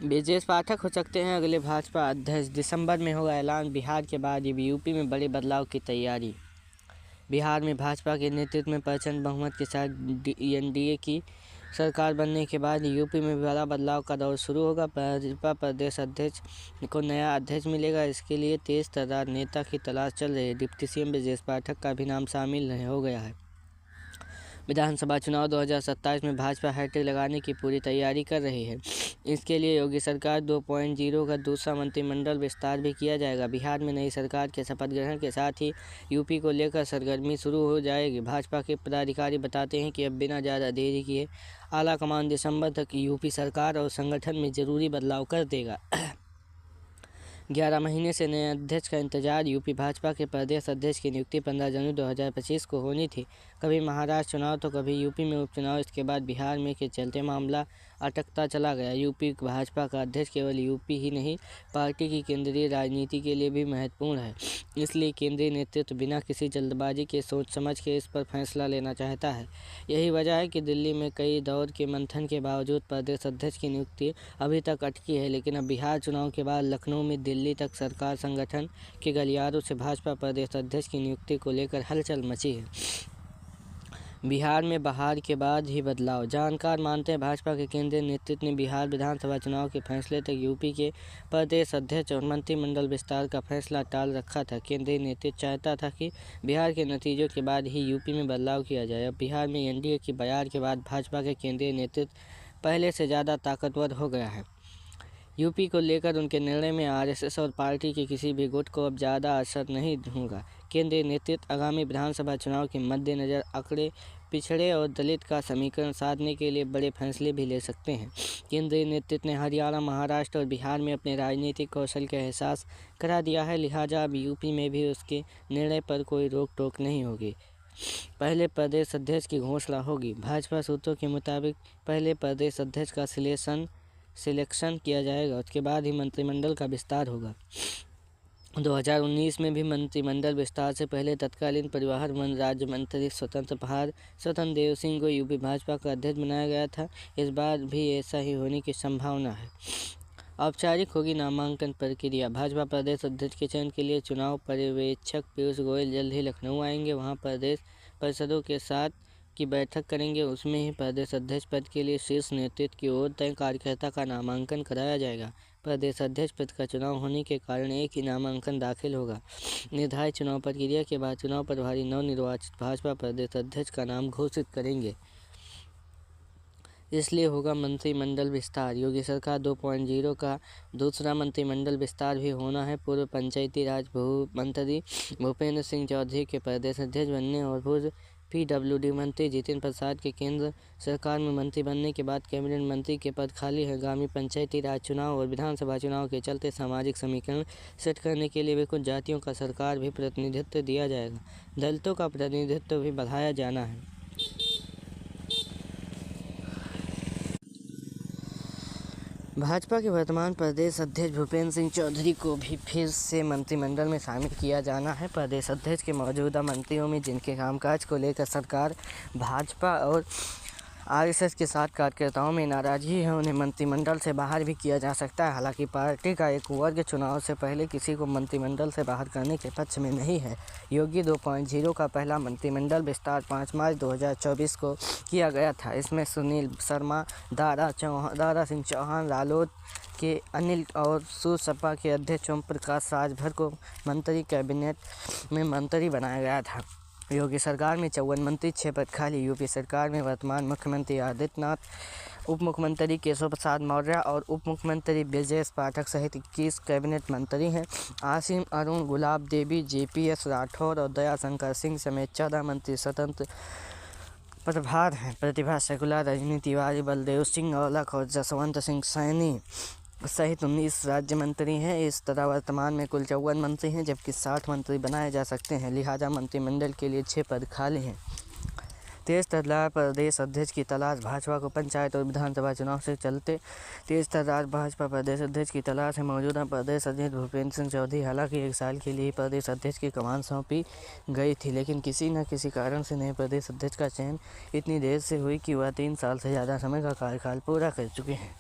ब्रजेश पाठक हो सकते हैं अगले भाजपा अध्यक्ष, दिसंबर में होगा ऐलान। बिहार के बाद यूपी में बड़े बदलाव की तैयारी। बिहार में भाजपा के नेतृत्व में प्रचंड बहुमत के साथ एनडीए की सरकार बनने के बाद यूपी में बड़ा बदलाव का दौर शुरू होगा। भाजपा प्रदेश अध्यक्ष को नया अध्यक्ष मिलेगा, इसके लिए तेज तर्रार नेता की तलाश चल रही है। डिप्टी सीएम ब्रजेश पाठक का भी नाम शामिल हो गया है। विधानसभा चुनाव 2027 में भाजपा हैट्रिक लगाने की पूरी तैयारी कर रही है। इसके लिए योगी सरकार 2.0 का दूसरा मंत्रिमंडल विस्तार भी किया जाएगा। बिहार में नई सरकार के शपथ ग्रहण के साथ ही यूपी को लेकर सरगर्मी शुरू हो जाएगी। भाजपा के पदाधिकारी बताते हैं कि अब बिना ज़्यादा देरी किए आला कमान दिसंबर तक यूपी सरकार और संगठन में जरूरी बदलाव कर देगा। 11 महीने से नए अध्यक्ष का इंतजार। यूपी भाजपा के प्रदेश अध्यक्ष की नियुक्ति 15 जनवरी 2025 को होनी थी। कभी महाराष्ट्र चुनाव तो कभी यूपी में उपचुनाव, इसके बाद बिहार में के चलते मामला अटकता चला गया। यूपी भाजपा का अध्यक्ष केवल यूपी ही नहीं, पार्टी की केंद्रीय राजनीति के लिए भी महत्वपूर्ण है। इसलिए केंद्रीय नेतृत्व बिना किसी जल्दबाजी के सोच समझ के इस पर फैसला लेना चाहता है। यही वजह है कि दिल्ली में कई दौर के मंथन के बावजूद प्रदेश अध्यक्ष की नियुक्ति अभी तक अटकी है। लेकिन अब बिहार चुनाव के बाद लखनऊ में दिल्ली तक सरकार संगठन के गलियारों से भाजपा प्रदेश अध्यक्ष की नियुक्ति को लेकर हलचल मची है। बिहार में बहार के बाद ही बदलाव। जानकार मानते हैं भाजपा के केंद्रीय नेतृत्व ने बिहार विधानसभा चुनाव के फैसले तक यूपी के प्रदेश अध्यक्ष और मंत्रिमंडल विस्तार का फैसला टाल रखा था। केंद्रीय नेतृत्व चाहता था कि बिहार के नतीजों के बाद ही यूपी में बदलाव किया जाए। अब बिहार में एनडीए की बयार के बाद भाजपा के केंद्रीय नेतृत्व पहले से ज़्यादा ताकतवर हो गया है। यूपी को लेकर उनके निर्णय में आरएसएस और पार्टी के किसी भी गुट को अब ज़्यादा असर नहीं होगा। केंद्रीय नेतृत्व आगामी विधानसभा चुनाव के मद्देनज़र अकड़े, पिछड़े और दलित का समीकरण साधने के लिए बड़े फैसले भी ले सकते हैं। केंद्रीय नेतृत्व ने हरियाणा, महाराष्ट्र और बिहार में अपने राजनीतिक कौशल का एहसास करा दिया है, लिहाजा अब यूपी में भी उसके निर्णय पर कोई रोक टोक नहीं होगी। पहले प्रदेश अध्यक्ष की घोषणा होगी। भाजपा सूत्रों के मुताबिक पहले प्रदेश अध्यक्ष का सिलेक्शन किया जाएगा, उसके बाद ही मंत्रिमंडल का विस्तार होगा। 2019 में भी मंत्रिमंडल विस्तार से पहले तत्कालीन परिवहन वन राज्य मंत्री स्वतंत्र देव सिंह को यूपी भाजपा का अध्यक्ष बनाया गया था। इस बार भी ऐसा ही होने की संभावना है। औपचारिक होगी नामांकन प्रक्रिया। भाजपा प्रदेश अध्यक्ष के चयन के लिए चुनाव पर्यवेक्षक पीयूष गोयल जल्द ही लखनऊ आएंगे। वहां प्रदेश परिषदों के साथ की बैठक करेंगे। उसमें ही प्रदेश अध्यक्ष पद के लिए शीर्ष नेतृत्व की ओर तय कार्यकर्ता का नामांकन कराया जाएगा। प्रदेश अध्यक्ष पद का चुनाव होने के कारण एक ही नामांकन दाखिल होगा। निर्धारित चुनाव प्रक्रिया के बाद चुनाव प्रभारी नवनिर्वाचित भाजपा प्रदेश अध्यक्ष का नाम घोषित करेंगे। इसलिए होगा मंत्रिमंडल विस्तार। योगी सरकार 2.0 का दूसरा मंत्रिमंडल विस्तार भी होना है। पूर्व पंचायती राज मंत्री भूपेंद्र सिंह चौधरी के प्रदेश अध्यक्ष बनने और पूर्व पीडब्ल्यूडी मंत्री जितेंद्र प्रसाद के केंद्र सरकार में मंत्री बनने के बाद कैबिनेट मंत्री के पद खाली है। आगामी पंचायती राज चुनाव और विधानसभा चुनाव के चलते सामाजिक समीकरण सेट करने के लिए भी कुछ जातियों का सरकार भी प्रतिनिधित्व दिया जाएगा। दलितों का प्रतिनिधित्व भी बढ़ाया जाना है। भाजपा के वर्तमान प्रदेश अध्यक्ष भूपेंद्र सिंह चौधरी को भी फिर से मंत्रिमंडल में शामिल किया जाना है। प्रदेश अध्यक्ष के मौजूदा मंत्रियों में जिनके कामकाज को लेकर सरकार, भाजपा और आरएसएस के साथ कार्यकर्ताओं में नाराजगी है, उन्हें मंत्रिमंडल से बाहर भी किया जा सकता है। हालांकि पार्टी का एक वर्ग चुनाव से पहले किसी को मंत्रिमंडल से बाहर करने के पक्ष में नहीं है। योगी 2.0 का पहला मंत्रिमंडल विस्तार 5 मार्च 2024 को किया गया था। इसमें सुनील शर्मा, दारा सिंह चौहान, रालोद के अनिल और सुसपा के अध्यक्ष ओम प्रकाश राजभर को मंत्री कैबिनेट में मंत्री बनाया गया था। योगी सरकार में 54 मंत्री, 6 पद खाली। यूपी सरकार में वर्तमान मुख्यमंत्री आदित्यनाथ, उप मुख्यमंत्री केशव प्रसाद मौर्य और उप मुख्यमंत्री ब्रजेश पाठक सहित 21 कैबिनेट मंत्री हैं। आसिम अरुण, गुलाब देवी, जेपीएस राठौर और दयाशंकर सिंह समेत 14 मंत्री स्वतंत्र प्रभार हैं। प्रतिभा शुक्ला, रजनी तिवारी, बलदेव सिंह औलख और जसवंत सिंह सैनी सहित 19 राज्य मंत्री हैं। इस तरह वर्तमान में कुल 54 मंत्री हैं, जबकि 60 मंत्री बनाए जा सकते हैं। लिहाजा मंत्रिमंडल के लिए 6 पद खाली हैं। तेज तर्रार प्रदेश अध्यक्ष की तलाश। भाजपा को पंचायत और विधानसभा चुनाव से चलते तेज तर्रार भाजपा प्रदेश अध्यक्ष की तलाश है। मौजूदा प्रदेश अध्यक्ष भूपेंद्र सिंह चौधरी हालांकि 1 साल के लिए प्रदेश अध्यक्ष की कमान सौंपी गई थी, लेकिन किसी न किसी कारण से नए प्रदेश अध्यक्ष का चयन इतनी देर से हुई कि वह 3 साल से ज़्यादा समय का कार्यकाल पूरा कर चुके हैं।